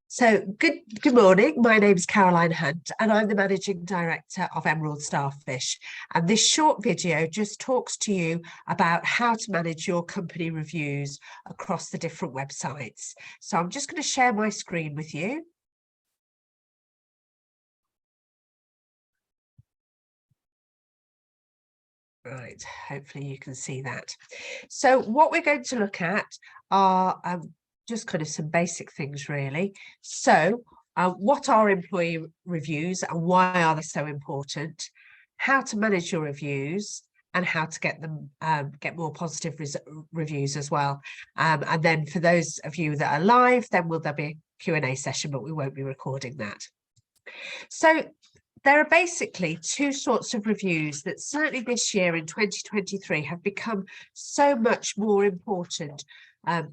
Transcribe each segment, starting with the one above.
So good morning. My name is Caroline Hunt and I'm the Managing Director of Emerald Starfish. And this short video just talks to you about how to manage your company reviews across the different websites. So I'm just going to share my screen with you. Right, hopefully you can see that. So what we're going to look at are just kind of some basic things really. So what are employee reviews and why are they so important? How to manage your reviews and how to get them get more positive reviews as well. And then for those of you that are live, then there'll be a Q&A session, but we won't be recording that. So there are basically two sorts of reviews that certainly this year in 2023 have become so much more important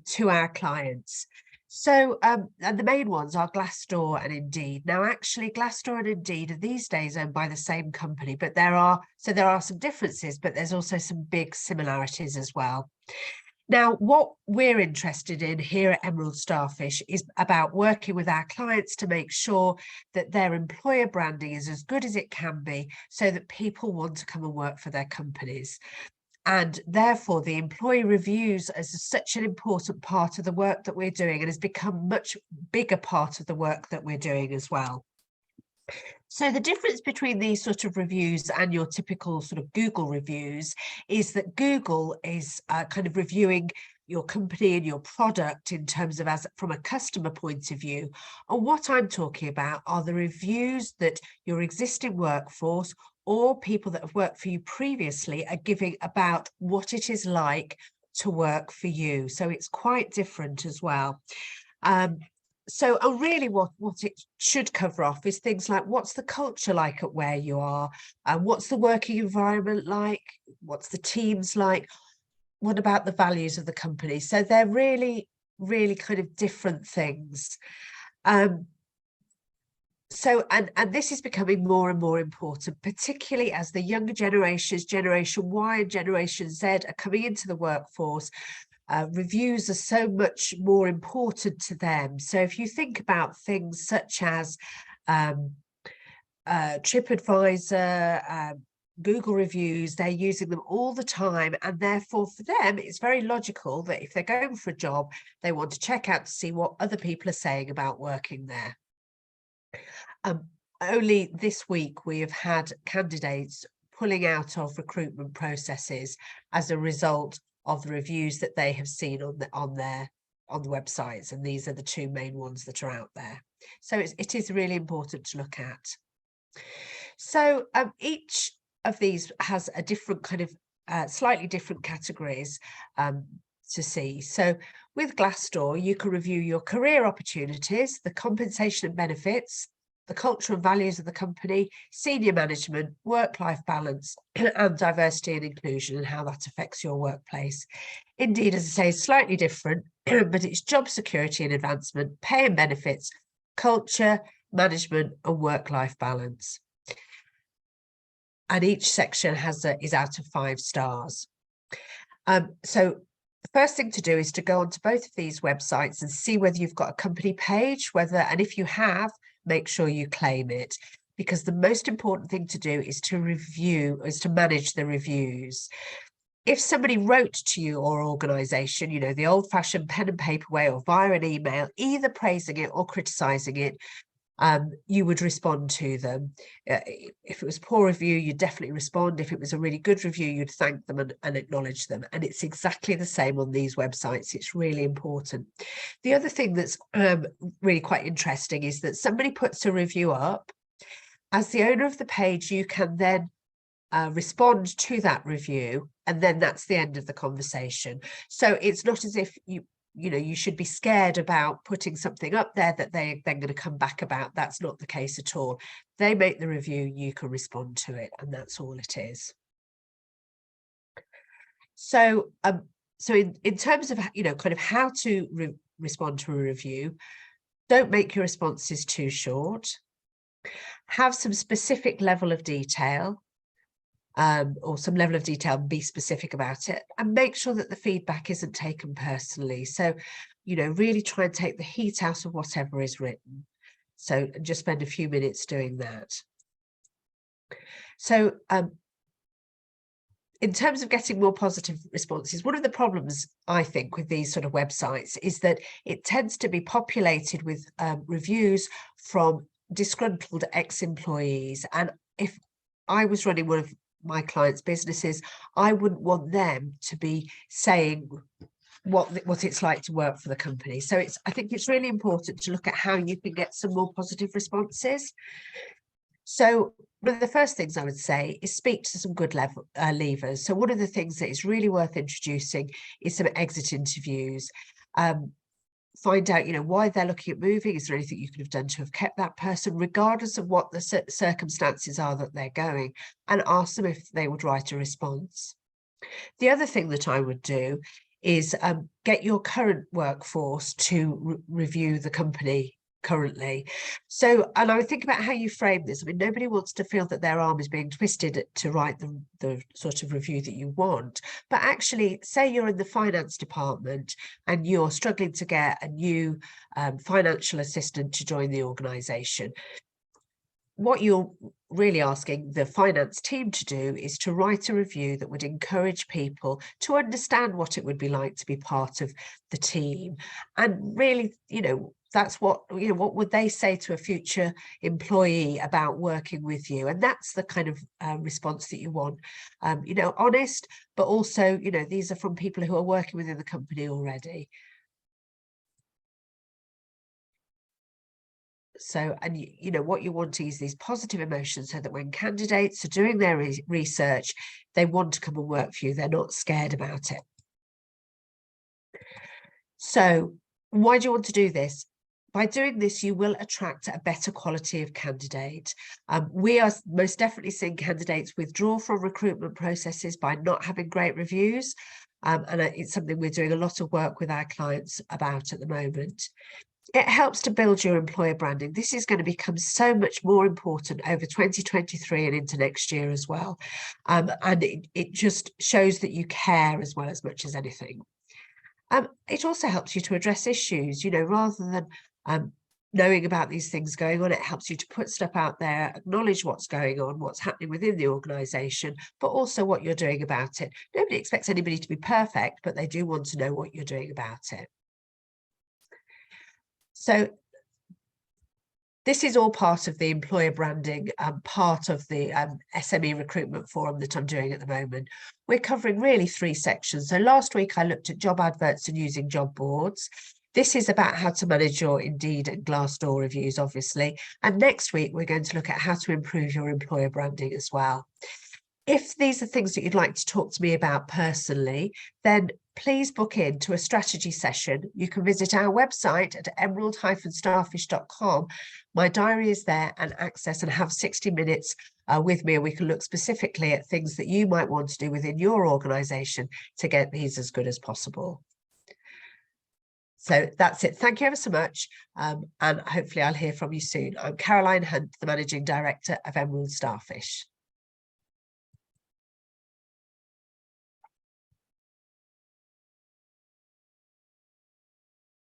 to our clients. So, and the main ones are Glassdoor and Indeed. Now, actually, Glassdoor and Indeed are these days owned by the same company, but there are some differences, but there's also some big similarities as well. Now, what we're interested in here at Emerald Starfish is about working with our clients to make sure that their employer branding is as good as it can be so that people want to come and work for their companies. And therefore, the employee reviews is such an important part of the work that we're doing and has become much bigger part of the work that we're doing as well. So the difference between these sort of reviews and your typical sort of Google reviews is that Google is kind of reviewing your company and your product in terms of from a customer point of view. And what I'm talking about are the reviews that your existing workforce or people that have worked for you previously are giving about what it is like to work for you. So it's quite different as well. So really what it should cover off is things like what's the culture like at where you are, and what's the working environment like, what's the teams like, what about the values of the company. So they're really kind of different things. So this is becoming more and more important, particularly as the younger generations, Generation Y and Generation Z, are coming into the workforce. Reviews are so much more important to them. So if you think about things such as TripAdvisor, Google reviews, they're using them all the time. And therefore, for them, it's very logical that if they're going for a job, they want to check out to see what other people are saying about working there. Only this week, we have had candidates pulling out of recruitment processes as a result of the reviews that they have seen on the websites, and these are the two main ones that are out there. So it is really important to look at. So each of these has a different kind of slightly different categories to see. So with Glassdoor, you can review your career opportunities, the compensation and benefits, the culture and values of the company, senior management, work-life balance, and diversity and inclusion, and how that affects your workplace. Indeed, as I say, is slightly different, but it's job security and advancement, pay and benefits, culture, management, and work-life balance. And each section is out of 5 stars. So the first thing to do is to go onto both of these websites and see whether you've got a company page, and if you have, make sure you claim it, because the most important thing to do is to manage the reviews. If somebody wrote to you or organization, the old-fashioned pen and paper way or via an email, either praising it or criticizing it, you would respond to them. If it was a poor review, you'd definitely respond. If it was a really good review, you'd thank them and acknowledge them. And it's exactly the same on these websites. It's really important. The other thing that's really quite interesting is that somebody puts a review up. As the owner of the page, you can then respond to that review, and then that's the end of the conversation. So it's not as if you should be scared about putting something up there that they're then going to come back about. That's not the case at all. They make the review, you can respond to it, and that's all it is. So in terms of kind of how to respond to a review, don't make your responses too short. Have some specific level of detail. or some level of detail, and be specific about it, and make sure that the feedback isn't taken personally. So, you know, really try and take the heat out of whatever is written. So just spend a few minutes doing that. So in terms of getting more positive responses, one of the problems, I think, with these sort of websites is that it tends to be populated with reviews from disgruntled ex-employees. And if I was running one of my clients' businesses, I wouldn't want them to be saying what it's like to work for the company. So I think it's really important to look at how you can get some more positive responses. So one of the first things I would say is speak to some good leavers. So one of the things that is really worth introducing is some exit interviews. Find out, you know, why they're looking at moving. Is there anything you could have done to have kept that person, regardless of what the circumstances are that they're going, and ask them if they would write a response. The other thing that I would do is get your current workforce to review the company currently. So, and I would think about how you frame this. I mean, nobody wants to feel that their arm is being twisted to write the sort of review that you want. But actually, say you're in the finance department and you're struggling to get a new financial assistant to join the organisation. What you're really asking the finance team to do is to write a review that would encourage people to understand what it would be like to be part of the team. And really, you know, that's what, you know, what would they say to a future employee about working with you? And that's the kind of response that you want, you know, honest, but also, you know, these are from people who are working within the company already. So, and you know, what you want is these positive emotions so that when candidates are doing their research, they want to come and work for you. They're not scared about it. So why do you want to do this? By doing this, you will attract a better quality of candidate. We are most definitely seeing candidates withdraw from recruitment processes by not having great reviews. And it's something we're doing a lot of work with our clients about at the moment. It helps to build your employer branding. This is going to become so much more important over 2023 and into next year as well. And it just shows that you care as well as much as anything. It also helps you to address issues, you know, rather than knowing about these things going on. It helps you to put stuff out there, acknowledge what's going on, what's happening within the organisation, but also what you're doing about it. Nobody expects anybody to be perfect, but they do want to know what you're doing about it. So this is all part of the employer branding, part of the SME recruitment forum that I'm doing at the moment. We're covering really 3 sections. So last week I looked at job adverts and using job boards. This is about how to manage your Indeed and Glassdoor reviews, obviously. And next week, we're going to look at how to improve your employer branding as well. If these are things that you'd like to talk to me about personally, then please book in to a strategy session. You can visit our website at emerald-starfish.com. My diary is there and access, and have 60 minutes with me, and we can look specifically at things that you might want to do within your organisation to get these as good as possible. So that's it. Thank you ever so much. And hopefully I'll hear from you soon. I'm Caroline Hunt, the Managing Director of Emerald Starfish.